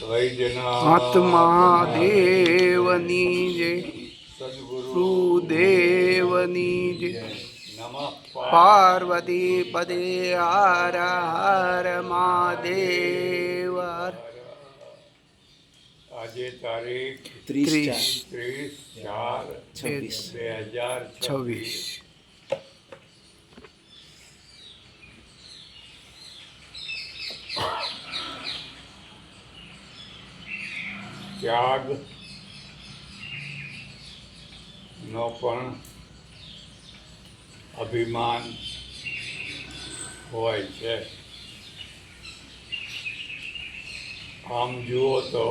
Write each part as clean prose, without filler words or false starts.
આત્મા દેવની જય, ગુરુદેવની જય. પાર્વતી પદે હર હર મહાદેવ. આજે તારીખ 30/4/2026. ત્યાગ નો પણ અભિમાન હોય છે. આમ જુઓ તો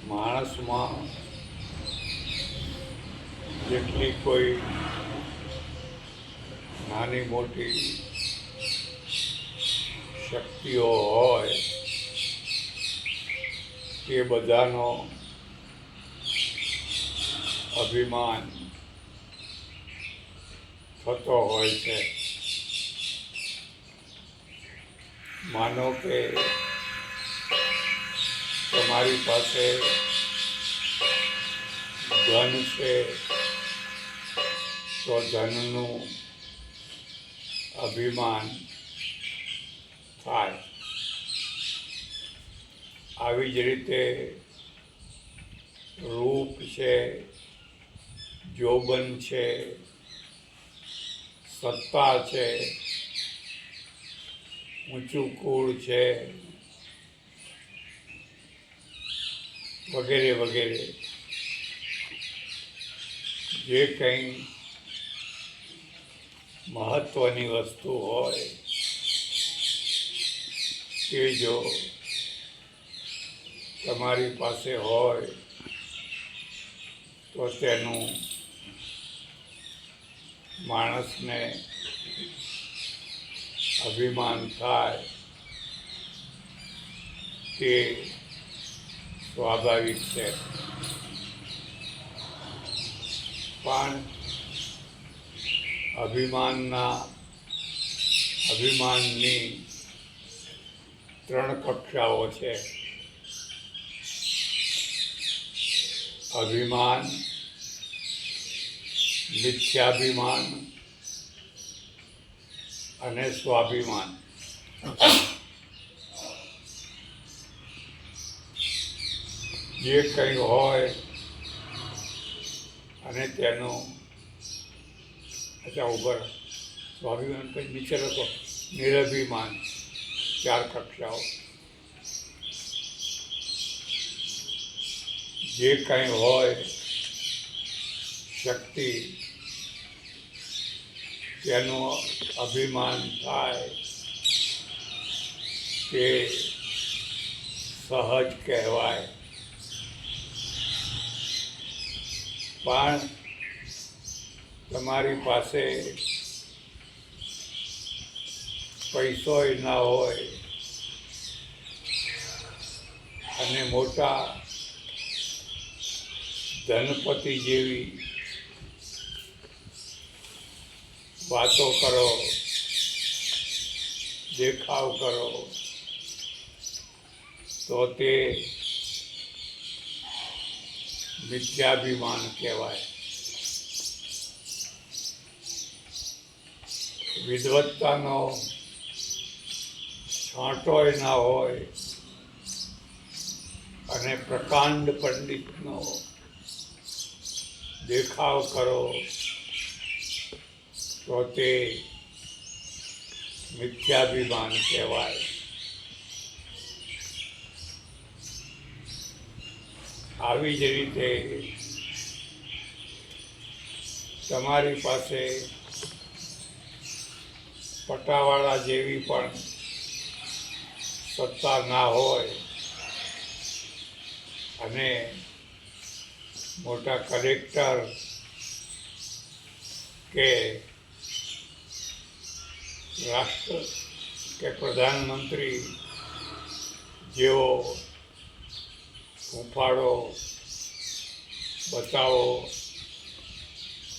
માણસમાં જેટલી કોઈ નાની મોટી શક્તિઓ હોય એ બધાનો અભિમાન થતો હોય છે. માનો કે તમારી પાસે ધન છે તો ધનનું અભિમાન થાય. આવી જ રીતે રૂપ છે, જોબન છે, સત્તા છે, ઊંચું કુળ છે, વગેરે વગેરે જે કંઈ મહત્ત્વની વસ્તુ હોય એ જો તમારી પાસે હોય તો તેનું માણસને અભિમાન થાય તે સ્વાભાવિક છે. પણ અભિમાનની 3 કક્ષાઓ છે. અભિમાન, મિથ્યાભિમાન અને સ્વાભિમાન. જે કંઈ હોય અને તેનું ઉપર સ્વાભિમાન પછી નીચે લખો નિરભિમાન. 4 કક્ષાઓ. જે કંઈ હોય શક્તિ તેનું અભિમાન થાય તે સહજ કહેવાય. પણ તમારી પાસે પૈસોય ના હોય અને મોટા ધનપતિ જેવી વાતો કરો, દેખાવ કરો તો તે મિથ્યાભિમાન કહેવાય. વિદવત્તાનો છાંટોય ના હોય અને પ્રકાંડ પંડિતનો દેખાવ કરો તો તે મિથ્યાભિમાન કહેવાય. આવી જ રીતે તમારી પાસે પટાવાળા જેવી પણ સત્તા ના હોય અને મોટા કલેક્ટર કે રાષ્ટ્ર કે પ્રધાનમંત્રી જેવો હૂંફાળો બતાવો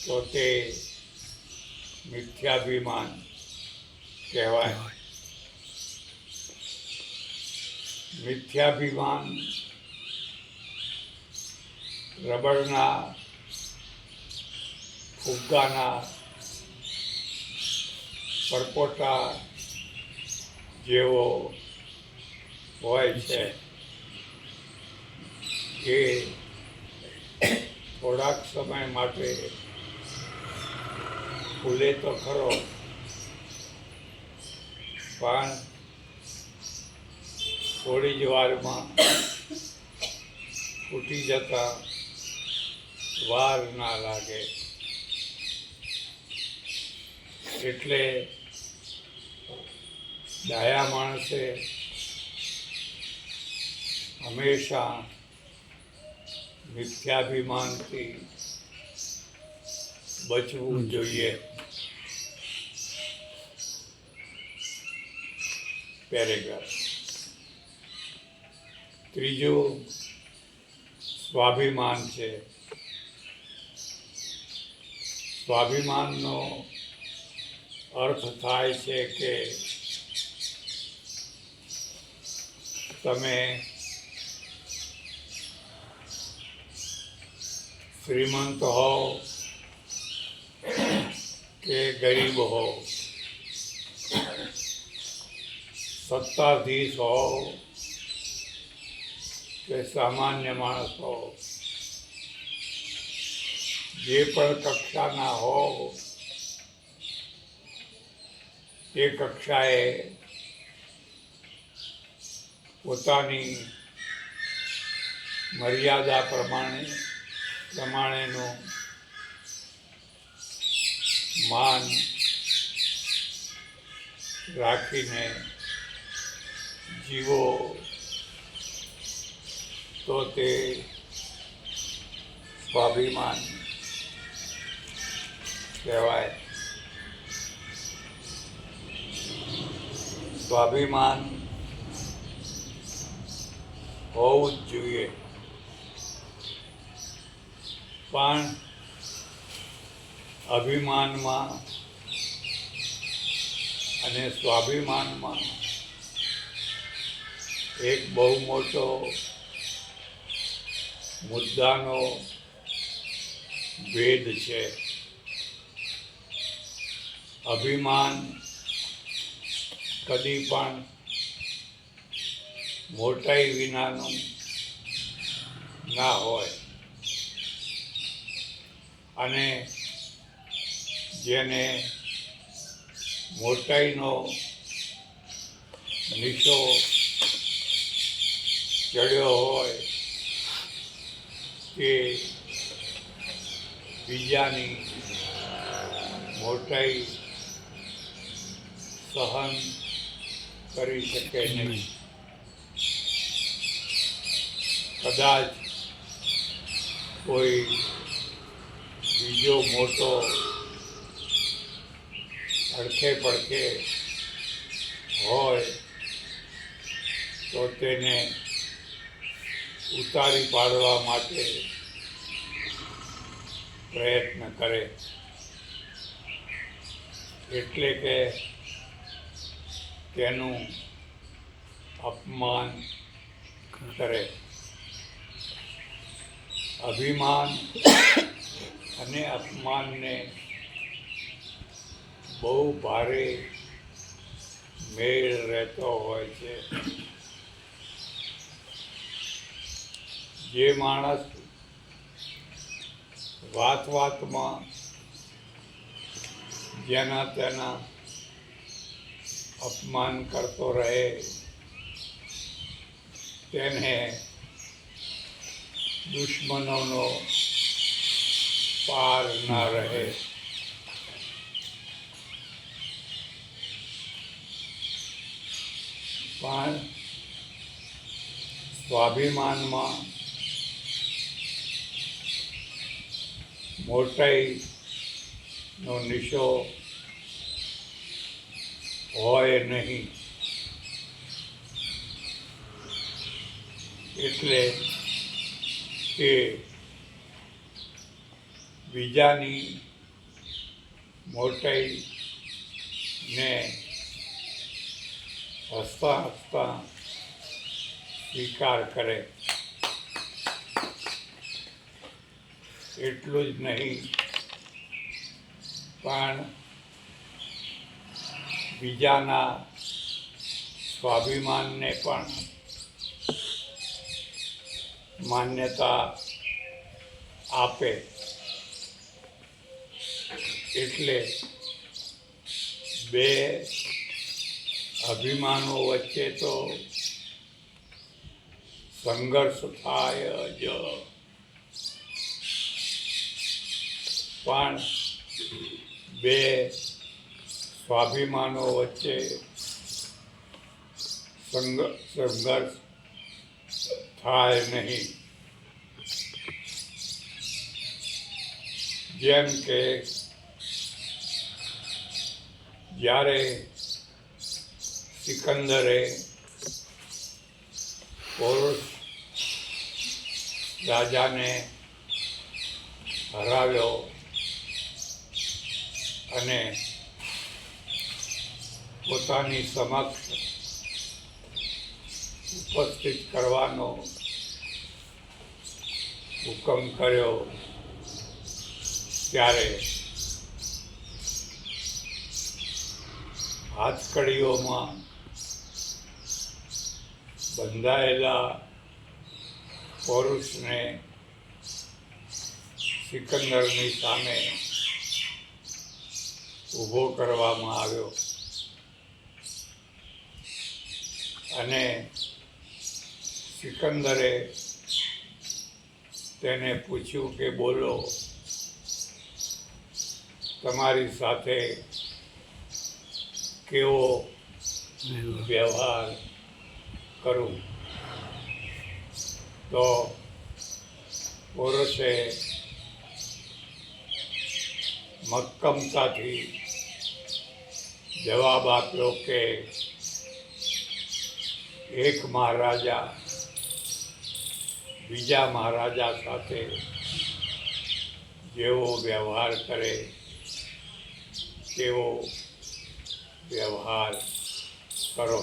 તો તે મિથ્યાભિમાન કહેવાય. મિથ્યાભિમાન રબરના ફુગ્ગાના પરપોટા જેવો હોય છે એ થોડાક સમય માટે ખુલે તો ખરો, પણ થોડી જ વારમાં ફૂટી જતા વાર ના લાગે. એટલે ડાયા માણસે હંમેશા મિથ્યાભિમાનથી બચવું જોઈએ. પેરેગ્રાફ ત્રીજું સ્વાભિમાન છે. સ્વાભિમાનનો અર્થ થાય છે કે તમે શ્રીમંત હો કે ગરીબ હો, સત્તાધીશ હો કે સામાન્ય માણસ હો, જે પણ કક્ષાના હો એ કક્ષાએ પોતાની મર્યાદા પ્રમાણેનું માન રાખીને જીવો તો તે સ્વાભિમાન કહેવાય. સ્વાભિમાન હોવું જ જોઈએ, પણ અભિમાનમાં અને સ્વાભિમાનમાં એક બહુ મોટો મુદ્દાનો ભેદ છે. અભિમાન કદી પણ મોટાઈ વિનાનું ના હોય, અને જેને મોટાઈનો નિશો ચડ્યો હોય તે બીજાની મોટાઈ સહન કરી શકે નહીં. કદાચ કોઈ બીજો મોટો અડખે પડખે હોય તો તેને ઉતારી પાડવા માટે પ્રયત્ન કરે, એટલે કે તેનું અપમાન કરે. અભિમાન અને અપમાનને બહુ ભારે મેળ રહેતો હોય છે. જે માણસ વાતમાં જેના તેના અપમાન કરતો રહે તેને દુશ્મનોનો પાર ના રહે. પણ સ્વાભિમાનમાં મોટાઈનો નિશો હોય નહીં, એટલે તે બીજાની મોટાઈને હસતા હસતા સ્વીકાર કરે. એટલું જ નહીં પણ બીજાના સ્વાભિમાનને પણ માન્યતા આપે. એટલે બે અભિમાનો વચ્ચે તો સંઘર્ષ થાય જ, પણ બે સ્વાભિમાનો વચ્ચે સંઘર્ષ થાય નહીં. જેમ કે જ્યારે સિકંદરે પોરુષ રાજાને હરાવ્યો અને પોતાની સમક્ષ ઉપસ્થિત કરવાનો હુકમ કર્યો, ત્યારે હાથકડીઓમાં બંધાયેલા પુરુષને સિકંદરની સામે ઊભો કરવામાં આવ્યો અને સિકંદરે તેને પૂછ્યું કે બોલો, તમારી સાથે કેવો વ્યવહાર કરું? તો પુરુષે મક્કમતાથી જવાબ આપ્યો કે એક મહારાજા બીજા મહારાજા સાથે જેવો વ્યવહાર કરે તેવો વ્યવહાર કરો.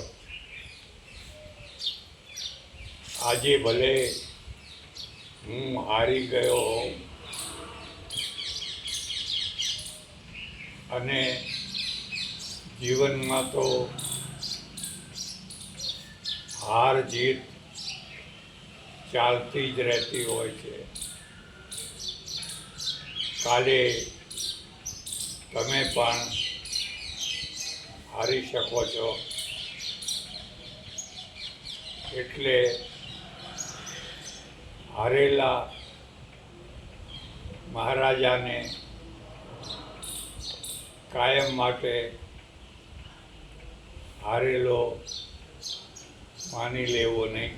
આજે ભલે હું હારી ગયો હોઉં અને જીવનમાં તો હાર જીત ચાલતી જ રહેતી હોય છે. કાલે તમે પણ હારી શકો છો. એટલે હારેલા મહારાજાને કાયમ માટે હારેલો માની લેવો નહીં.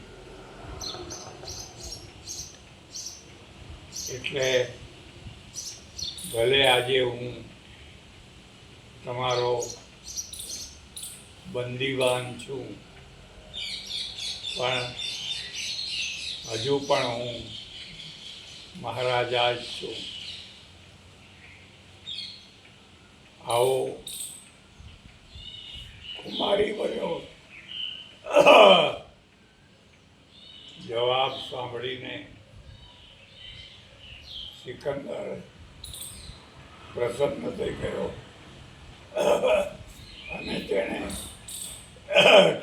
એટલે ભલે આજે હું તમારો બંદીવાન છું, પણ હજુ પણ હું મહારાજા જ છું. આવો કુમારી બન્યો. જવાબ સાંભળીને સિકંદર પ્રસન્ન થઈ ગયો અને તેણે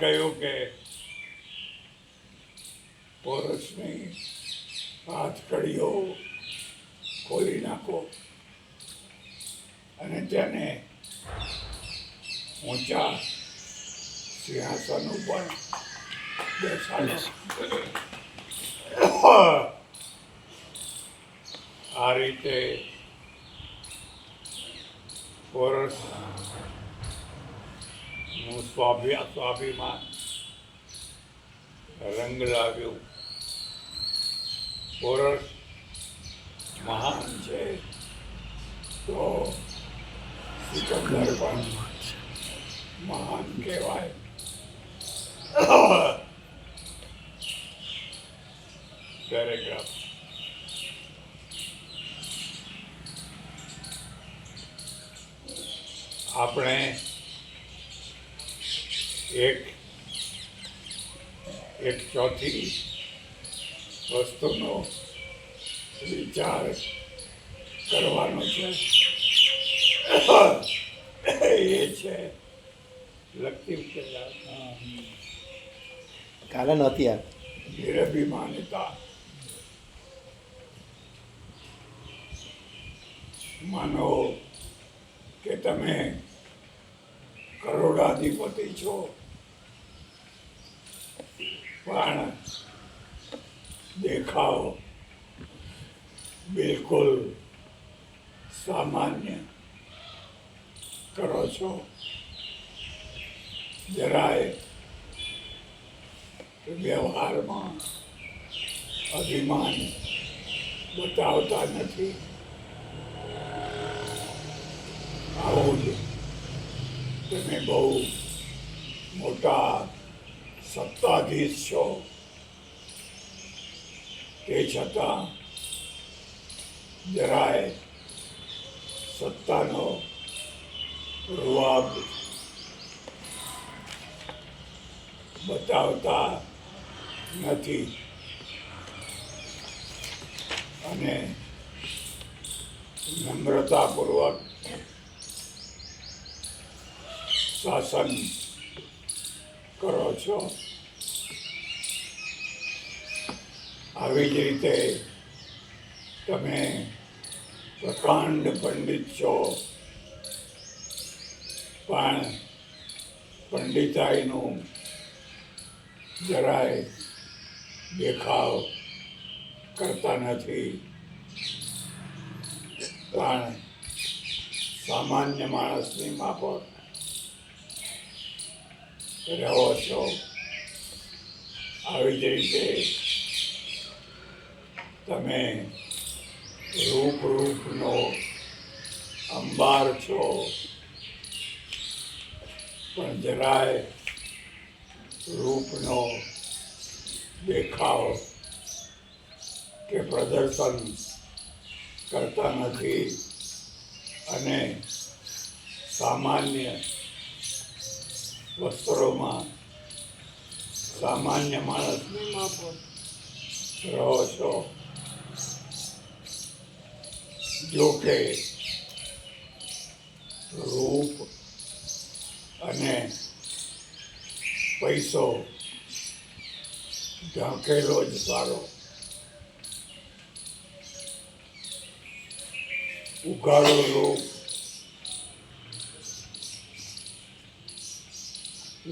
કહ્યું કે પુરુષની હાથકડીઓ ખોલી નાખો અને તેને ઊંચા સિંહાસન ઉપર બેસાડો. આ રીતે પુરુષનું સ્વાભિમાન રંગ લાવ્યું. પુરુષ મહાન છે તો સિકંદર પણ મહાન કહેવાય. પેરેગ્રાફ. આપણે એક એક ચોથી વસ્તુનો વિચાર કરવાનો છે. એ છે લગતી ઉકેલા કાલે નહોતી યાર. નિરભિમાનતા. માનો કે તમે કરોડાધિપતિ છો, પણ દેખાવ બિલકુલ સામાન્ય કરો છો. જરાય વ્યવહારમાં અભિમાન બતાવતા નથી. આવું જ તમે બહુ મોટા સત્તાધીશ છો, તે છતાં જરાય સત્તાનો રૂઆબ બતાવતા નથી અને નમ્રતાપૂર્વક શાસન કરો છો. આવી જ રીતે તમે પ્રકાંડ પંડિત છો, પણ પંડિતાઈનું જરાય દેખાવ કરતા નથી, પણ સામાન્ય માણસની માફક રહો છો. આવી જ રીતે તમે રૂપનો અંબાર છો, પણ જરાય રૂપનો દેખાવ કે પ્રદર્શન કરતા નથી અને સામાન્ય વસ્ત્રોમાં સામાન્ય માણસની માફક રહો છો. જો કે રૂપ અને પૈસો ઢાંકેલો જ સારો. ઉઘાડો રૂપ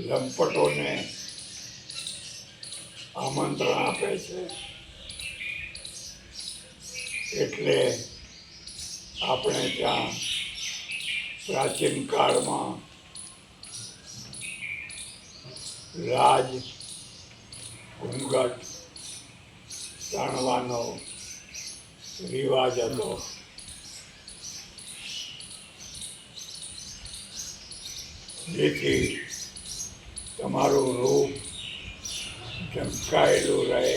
લંપટોને આમંત્રણ આપે છે. એટલે આપણે ત્યાં પ્રાચીન કાળમાં રાજ ઘૂંઘટ તાણવાનો રિવાજ હતો. જેથી તમારું રૂપ ઢંકાયેલું રહે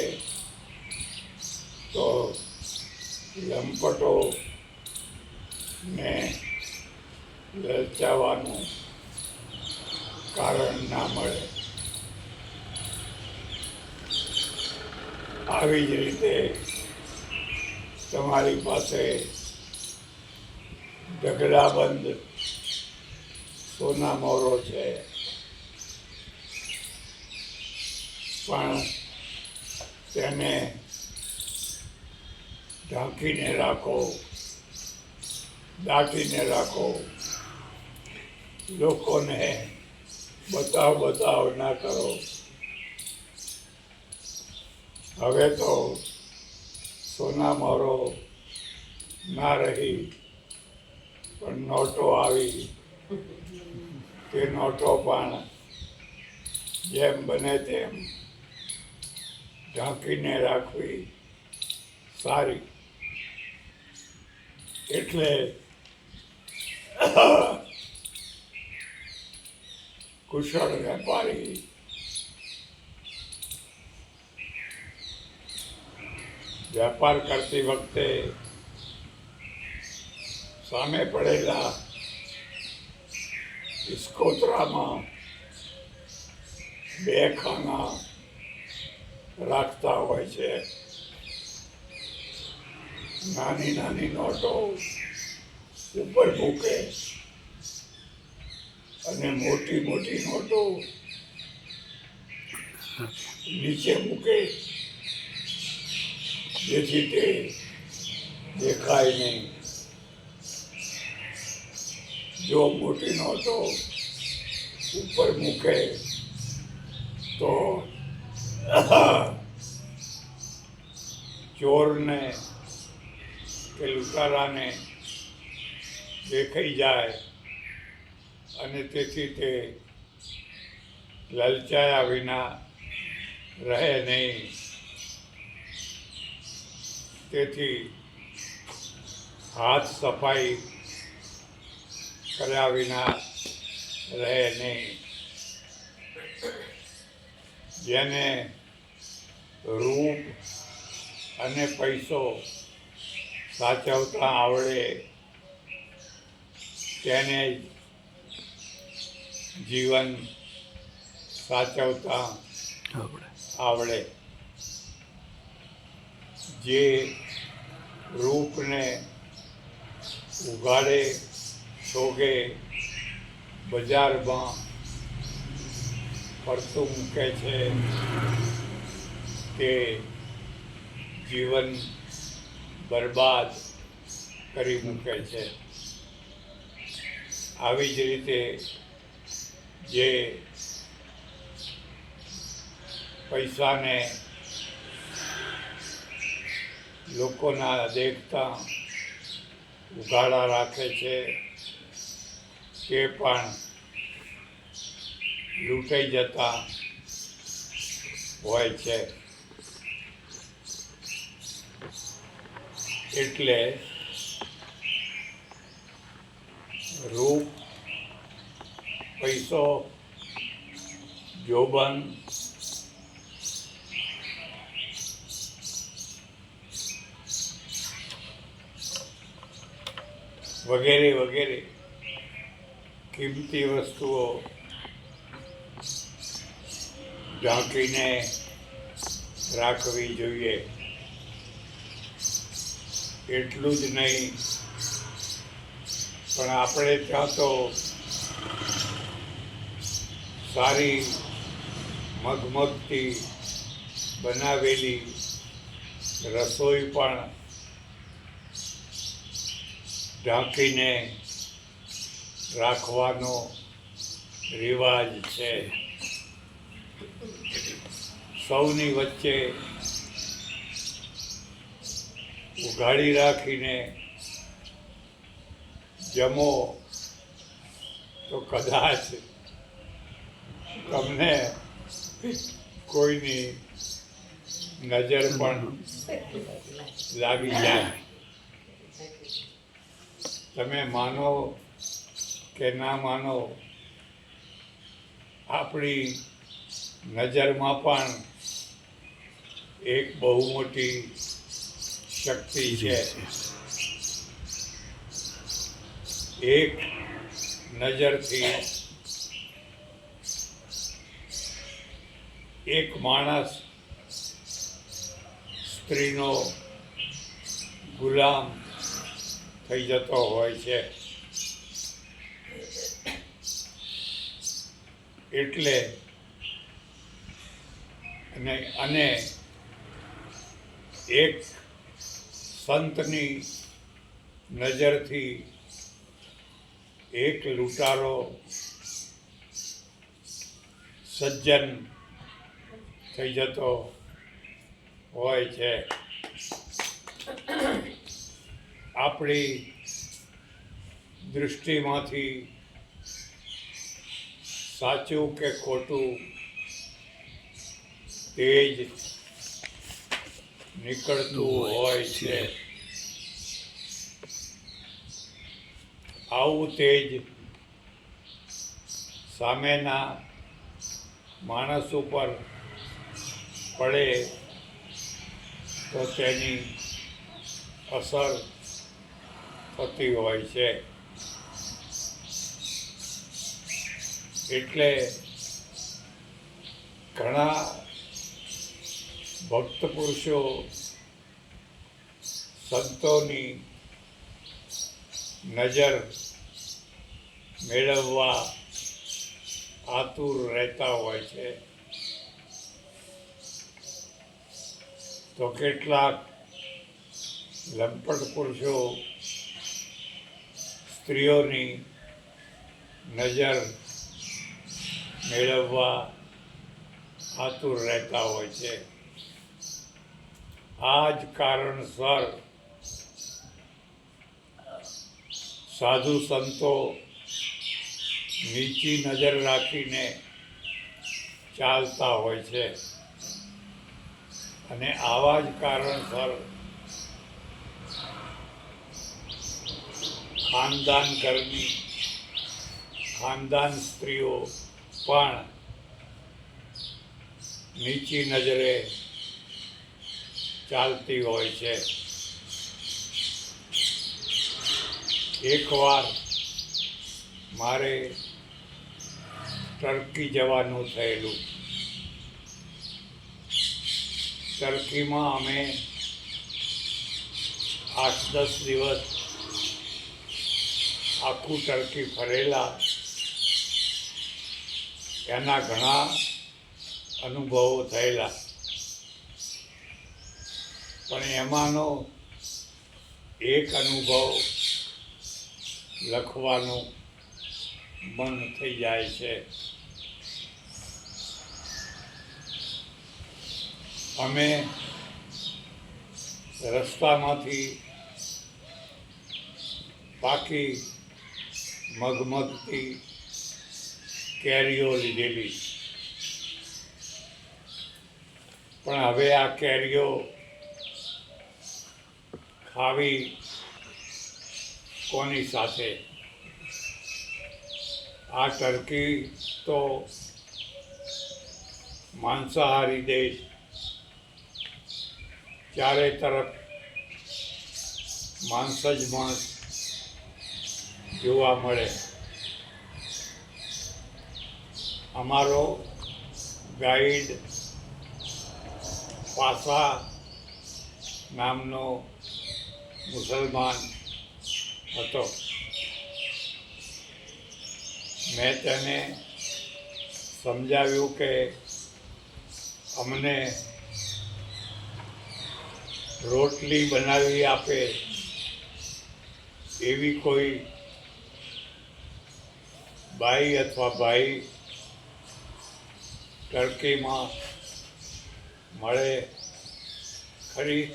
તો લંપટો ને લલચાવાનું કારણ ના મળે. આવી જ રીતે તમારી પાસે ઢગલાબંધ સોના મોરો છે, પણ તેને ઢાંકીને રાખો, દાટીને રાખો. લોકોને બતાવ ના કરો. હવે તો સોના મોરો ના રહી, પણ નોટો આવી. તે નોટો પણ જેમ બને તેમ ઢાંકીને રાખવી સારી. એટલે કુશળ વેપારી વેપાર કરતી વખતે સામે પડેલા ઇસ્કોતરામાં 2 ખાના રાખતા હોય છે. નાની નાની નોટો ઉપર મૂકે અને મોટી મોટી નોટો નીચે મૂકે, જેથી તે દેખાય નહીં. જો મોટી નોટો ઉપર મૂકે તો ચોરને કે લૂંટારાને દેખાઈ જાય અને તેથી તે લલચાયા વિના રહે નહીં. તેથી હાથ સફાઈ કર્યા વિના રહે નહીં. જેને રૂપ અને પૈસો સાચવતા આવડે તેને જીવન સાચવતા આવડે. જે રૂપને ઉગાડે શોગે બજારમાં ફરતું મૂકે છે તે જીવન બરબાદ કરી મૂકે છે. આવી જ રીતે જે પૈસાને લોકોના દેખતા ઉઘાડા રાખે છે તે પણ લૂંટાઈ જતા હોય છે. એટલે રૂપ, પૈસો, જોબન વગેરે વગેરે કિંમતી વસ્તુઓ ઢાંકીને રાખવી જોઈએ. એટલું જ નહીં, પણ આપણે ત્યાં તો સારી મગમગથી બનાવેલી રસોઈ પણ ઢાંકીને રાખવાનો રિવાજ છે. સૌની વચ્ચે ઉઘાડી રાખીને જમો તો કદાચ તમને કોઈની નજર પણ લાગી જાય. તમે માનો કે ના માનો, આપણી નજરમાં પણ એક બહુ મોટી શક્તિ છે. એક નજરથી એક માણસ સ્ત્રીનો ગુલામ થઈ જતો હોય છે. એટલે અને એક સંતની નજરથી એક લૂંટારો સજ્જન થઈ જતો હોય છે. આપણી દૃષ્ટિમાંથી સાચું કે ખોટું તેજ નીકળતું હોય છે. આવું તેજ સામેના માણસ ઉપર પડે તો તેની અસર થતી હોય છે. એટલે ઘણા ભક્ત પુરુષો સંતોની નજર મેળવવા આતુર રહેતા હોય છે, તો કેટલાક લંપટ પુરુષો સ્ત્રીઓની નજર મેળવવા આતુર રહેતા હોય છે. આ જ કારણસર સાધુ સંતો નીચી નજર રાખીને ચાલતા હોય છે, અને આવા જ કારણસર ખાનદાન ઘરની ખાનદાન સ્ત્રીઓ પણ નીચી નજરે ચાલતી હોય છે. એકવાર મારે ટર્કી જવાનું થયેલું. ટર્કીમાં અમે 8-10 દિવસ આખું ટર્કી ફરેલા. એના ઘણા અનુભવો થયેલા, પણ એમાંનો એક અનુભવ લખવાનું મન થઈ જાય છે. અમે રસ્તામાંથી પાકી મગમગતી કેરીઓ લીધેલી, પણ હવે આ કેરીઓ ખાવી કોની સાથે? આ ટર્કી તો માંસાહારી દેશ, ચારે તરફ માંસ જ માંસ જોવા મળે. અમારો ગાઈડ પાસા નામનો મુસલમાન હતો. મેં તેને સમજાવ્યું કે અમને રોટલી બનાવી આપે એવી કોઈ બાઈ અથવા ભાઈ ટર્કીમાં મળે ખરી?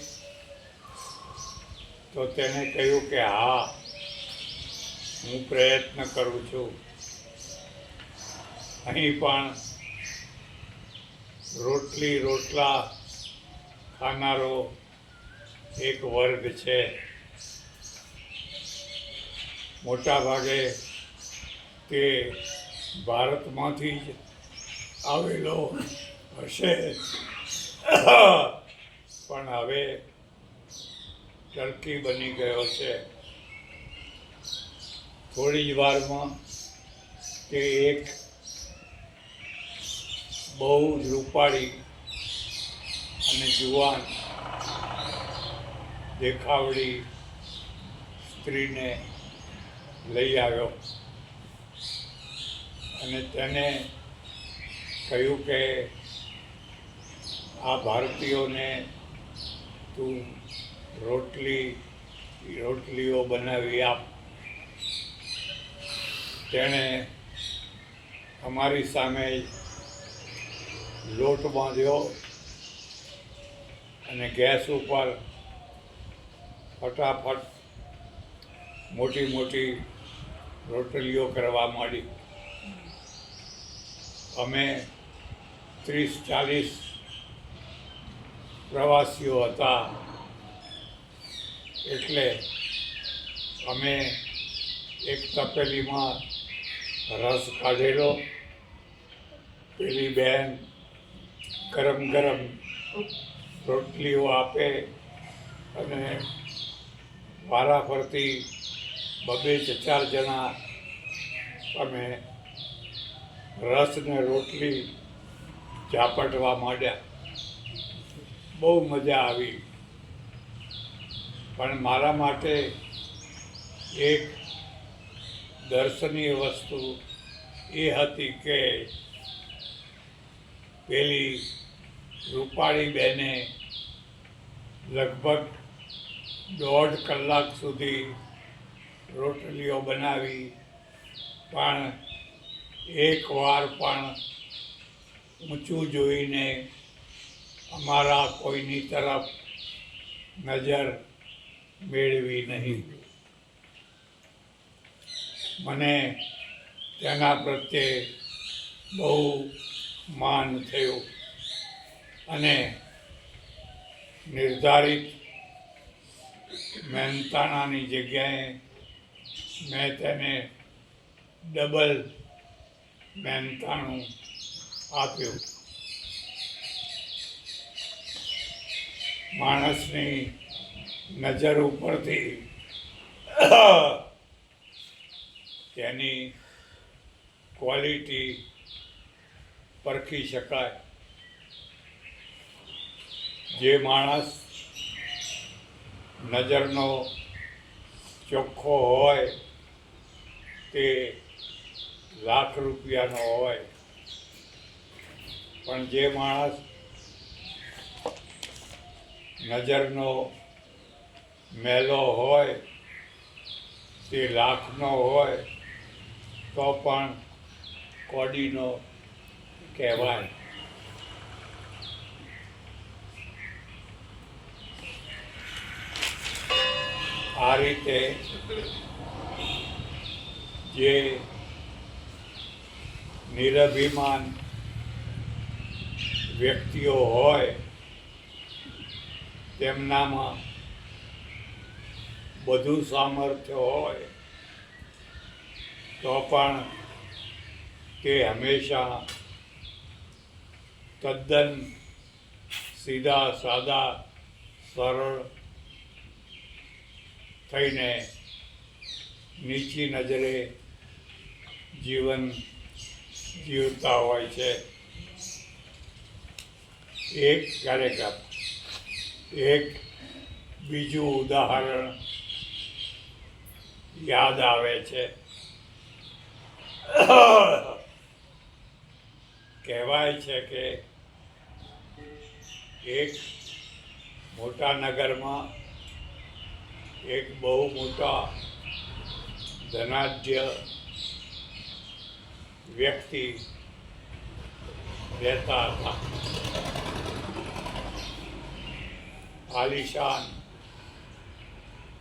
તો તેને કહ્યું કે હા, હું પ્રયત્ન કરું છું. અહીં પણ રોટલા ખાનારો એક વર્ગ છે. મોટા ભાગે તે ભારતમાંથી જ આવેલો હશે, પણ હવે ટર્કી બની ગયો છે. થોડી જ વારમાં તે એક બહુ જ રૂપાળી અને જુવાન દેખાવડી સ્ત્રીને લઈ આવ્યો અને તેને કહ્યું કે આ ભારતીયોને તું રોટલીઓ બનાવી આપ. તેણે અમારી સામે લોટ બાંધ્યો અને ગેસ ઉપર ફટાફટ મોટી મોટી રોટલીઓ કરવા માંડી. અમે 30-40 પ્રવાસીઓ હતા, એટલે અમે એક તપેલીમાં રસ કાઢેલો. પેલી બહેન ગરમ ગરમ રોટલીઓ આપે અને વારાફરતી 2-4 જણા અમે રસ ને રોટલી ઝાપટવા માંડ્યા. બહુ મજા આવી. પણ મારા માટે એક દર્શનીય વસ્તુ એ હતી કે પેલી રૂપાળી બેને લગભગ 1.5 કલાક સુધી રોટલીઓ બનાવી, પણ એક વાર પણ ઊંચું જોઈને અમારા કોઈની તરફ નજર મેળવી નહીં. મને તેના પ્રત્યે બહુ માન થયું અને નિર્ધારિત મહેનતાણાની જગ્યાએ મેં તેને ડબલ મહેનતાણું આપ્યું. માણસની નજર ઉપરથી તેની ક્વોલિટી પરખી શકાય. જે માણસ નજરનો ચોખ્ખો હોય તે લાખ રૂપિયાનો હોય, પણ જે માણસ નજરનો મેલો હોય તે લાખનો હોય તો પણ કોડીનો કહેવાય. આ રીતે જે નિરભિમાન વ્યક્તિઓ હોય તેમનામાં બધું સામર્થ્ય હોય તો પણ તે હંમેશા તદ્દન સીધા સાદા સરળ થઈને નીચી નજરે જીવન જીવતા હોય છે. એક બીજું ઉદાહરણ યાદ આવે છે. કહેવાય છે કે એક મોટા નગરમાં એક બહુ મોટા ધનાઢ્ય વ્યક્તિ રહેતા હતા. આલિશાન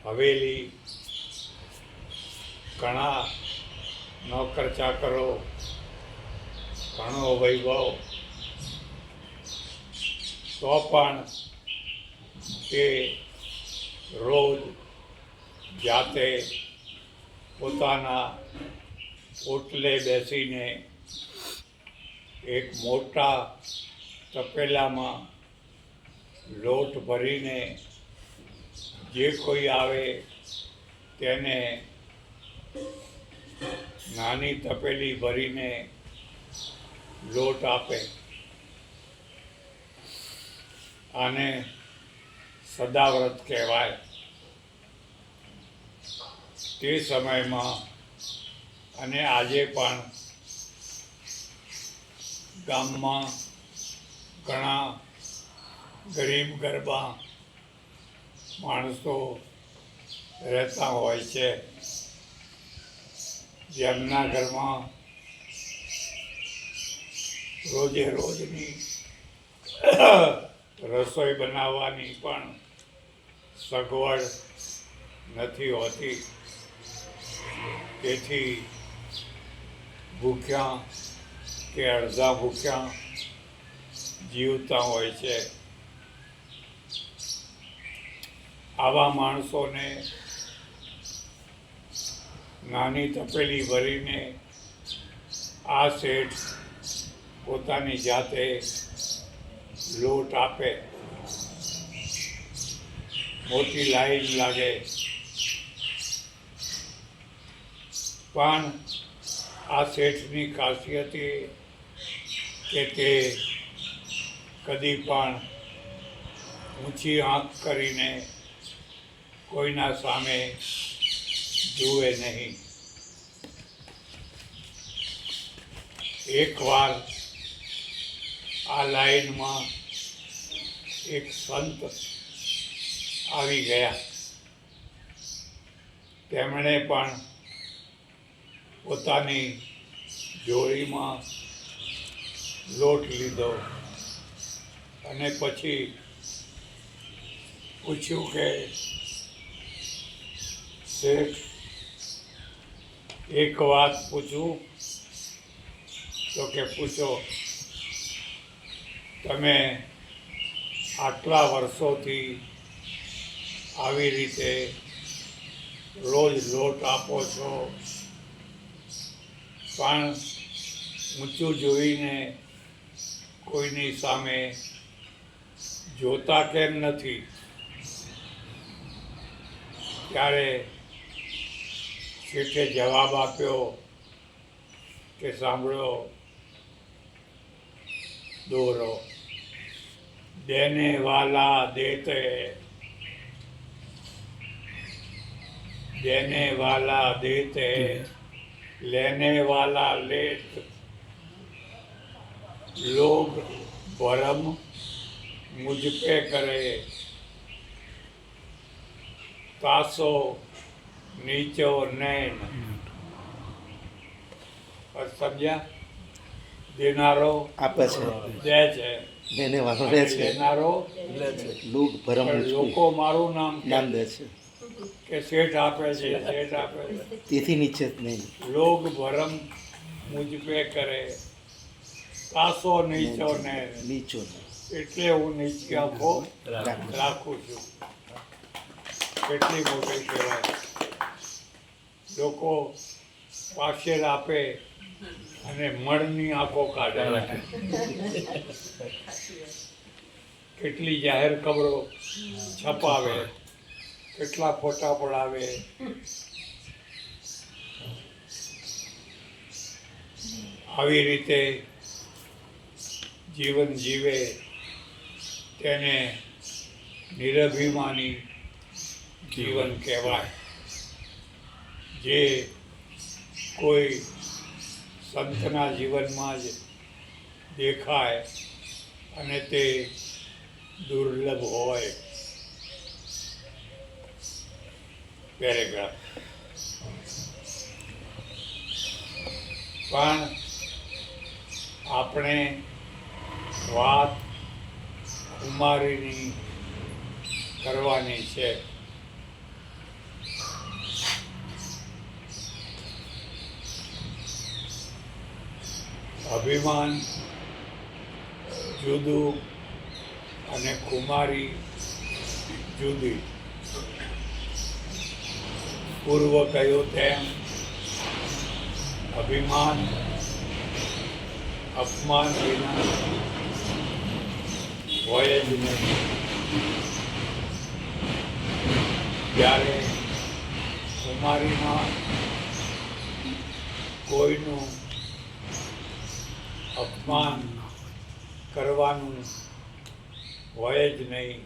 હવેલી, ઘણા નોકર ચાકરો, ઘણો વૈભવ, તો પણ તે રોજ જાતે પોતાના ઓટલે બેસીને એક મોટા તપેલામાં લોટ ભરીને જે કોઈ આવે તેને નાની તપેલી ભરીને લોટ આપે. આને સદાવ્રત કહેવાય. તે સમયમાં અને આજે પણ ગામમાં ઘણા ગરીબ ગરબા માણસો રહેતા હોય છે, જેમના ઘરમાં રોજે રોજની રસોઈ બનાવવાની પણ સગવડ નથી હોતી. તેથી ભૂખ્યા કે અડધા ભૂખ્યા જીવતા હોય છે. આવા માણસોને નાની તપેલી ભરીને આ શેઠ પોતાની જાતે લોટ આપે. મોટી લાઈન લાગે, પણ આ શેઠની ખાસિયત એ કે તે કદી પણ ઊંચી આંખ કરીને કોઈના સામે જુએ નહીં. એકવાર આ લાઈનમાં એક સંત આવી ગયા. તેમણે પણ પોતાની જોડીમાં લોટ લીધો અને પછી પૂછ્યું કે શેઠ, એક વાત પૂછું? તો કે પૂછો. તમે આટલા વર્ષોથી આવી રીતે રોજ લોટ આપો છો, પણ ઊંચું જોઈને કોઈની સામે જોતા કેમ નથી? ત્યારે શેઠે જવાબ આપ્યો કે સાંભળો દોરો, દેને વાલા દેતે, देने वाला देते, लेने वाला लेत. लोग भरम मुझ पे करे, तासो नीचो नैन. समझा? देनारो આપે છે, દે છે, દેને વાળો લે છે, લેનારો લોક ભરમ લોકો મારું નામ નામ દે છે, કે શેઠ આપે છે, શેઠ આપે છે. તેથી નીચે જ નહીં. लोग भरम मुझ पे करे, કાસો નીચો ને, નીચો એટલે હું નીચી આંખો રાખું છું. કેટલી મોટી કહેવાય. લોકો પાછળ આપે અને મળની આંખો કાઢે. કેટલી જાહેર ખબરો છપાવે, કેટલા ફોટા પડાવે. આવી રીતે જીવન જીવે તેને નિરભિમાની જીવન કહેવાય. જે કોઈ સંતના જીવનમાં જ દેખાય અને તે દુર્લભ હોય. પેરેગ્રાફ. પણ આપણે વાત કુમારીની કરવાની છે. અભિમાન જુદું અને કુમારી જુદી. પૂર્વ કહ્યું તેમ અભિમાન અપમાન વિના હોય જ નહીં. જ્યારે કુમારીમાં કોઈનું અપમાન કરવાનું હોય જ નહીં,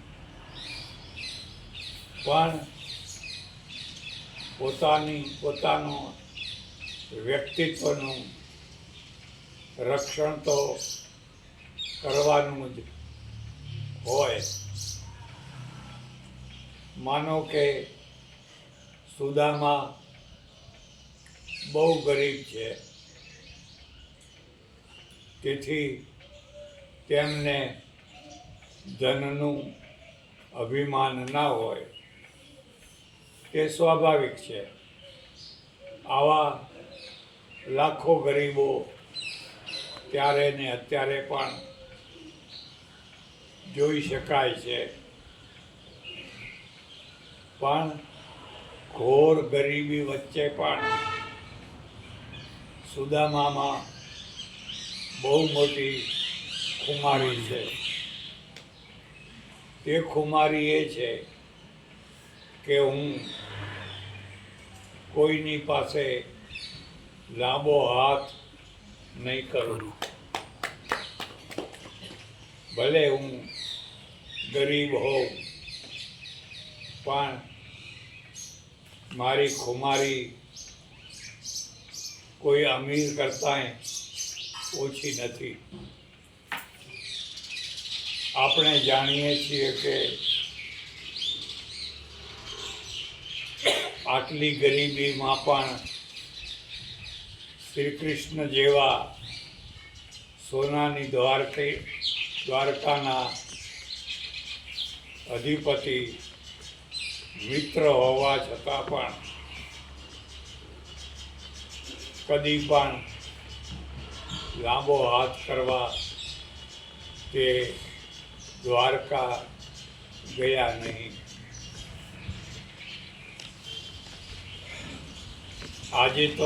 પણ પોતાનું વ્યક્તિત્વનું રક્ષણ તો કરવાનું જ હોય. માનો કે સુદામા બહુ ગરીબ છે, તેથી તેમને ધનનું અભિમાન ના હોય, તે સ્વાભાવિક છે. આવા લાખો ગરીબો ત્યારે ને અત્યારે પણ જોઈ શકાય છે. પણ ઘોર ગરીબી વચ્ચે પણ સુદામામાં બહુ મોટી ખુમારી છે. તે ખુમારી એ છે કે હું કોઈની પાસે લાંબો હાથ નહીં કરું. ભલે હું ગરીબ હોઉં પણ મારી ખુમારી કોઈ અમીર કરતાંય ઓછી નથી. આપણે જાણીએ છીએ કે આટલી ગરીબીમાં પણ શ્રી કૃષ્ણ જેવા સોનાની દ્વારકાના અધિપતિ મિત્ર હોવા છતાં પણ કદી પણ લાંબો હાથ કરવા તે દ્વારકા ગયા નહીં. આજે તો